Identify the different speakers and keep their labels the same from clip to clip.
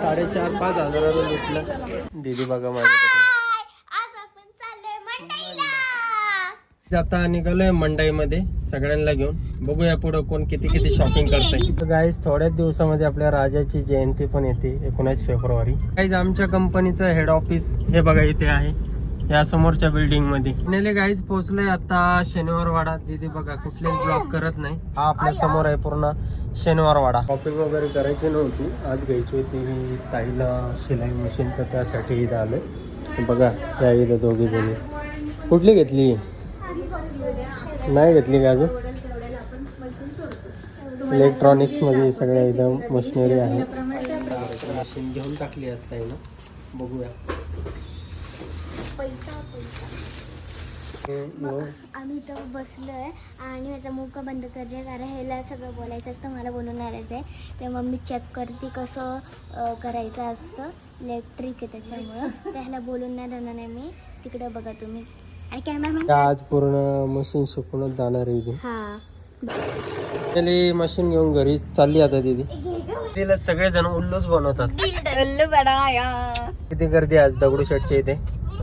Speaker 1: 4,500 हजाराला लुटलं. दीदी बघा माझ्याकडे आता निघालोय मंडईमध्ये सगळ्यांना घेऊन. बघूया पुढं कोण किती शॉपिंग करतंय. गाईज थोड्याच दिवसामध्ये आपल्या राजाची जयंती पण येते 19 फेब्रुवारी. गाईज आमच्या कंपनीचं हेड ऑफिस हे बघा इथे आहे, या समोरच्या बिल्डिंग मध्ये. नेले गाईज पोहोचलोय आता शनिवार वाडा. दीदी बघा कुठलेच ब्लॉग करत नाही. हा आपल्या समोर आहे पूर्ण शनिवार वाडा. शॉपिंग वगैरे करायची नव्हती, आज घ्यायची होती ताईला शिलाई मशीन, तर त्यासाठी इथं आलोय. बघा या इथं दोघी जणी. कुठली घेतली? नाही घेतली का अजून? इलेक्ट्रॉनिक्स मध्ये सगळ्या एकदम मशिनरी आहे. मशीन घेऊन टाकली असता ना. बघूया.
Speaker 2: आम्ही इथं बसलोय आणि माझा मुख बंद करते कारण ह्याला सगळं बोलायचं असतं, मला बोलून आणायचं आहे. ते मग मी चेक करते कसं करायचं असतं. इलेक्ट्रिक आहे त्याच्यामुळं त्याला बोलून नाही देणार नाही मी. तिकडे बघा तुम्ही. आणि कॅमेरामॅन
Speaker 1: आज पूर्ण मशीन शिकूनच जाणार आहे.
Speaker 2: हा
Speaker 1: मशीन घेऊन घरी चालली आता दीदी. तिला सगळेजण उल्लूच बनवतात. किती गर्दी आज दगडूशेठच्या इथे.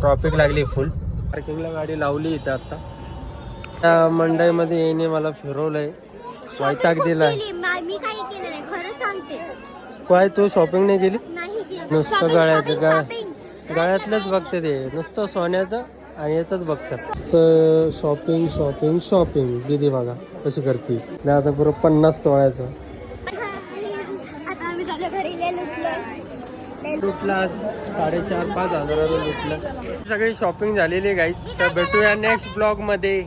Speaker 1: ट्रॉफिक लागली फुल. पार्किंगला गाडी लावली इथं आता. त्या मंडईमध्ये येणे मला फिरवलंय, वैताग दिलाय.
Speaker 2: मी काही केलं नाही, खरं सांगते.
Speaker 1: काय तू शॉपिंग नाही केली?
Speaker 2: नाही
Speaker 1: नुसतं गळ्यातलंच बघते ते, नुसतं सोन्याचं आणि याच बघतात. Shopping shopping shopping. दीदी बघा कशी करते. आता पुरं 50 तोळ्याचं.
Speaker 2: आता आम्ही झालं घरी
Speaker 1: लुटलं आज 4,500 हजाराला लुटलं. सगळी शॉपिंग झालेली गाईस. तर भेटूया नेक्स्ट ब्लॉग मध्ये.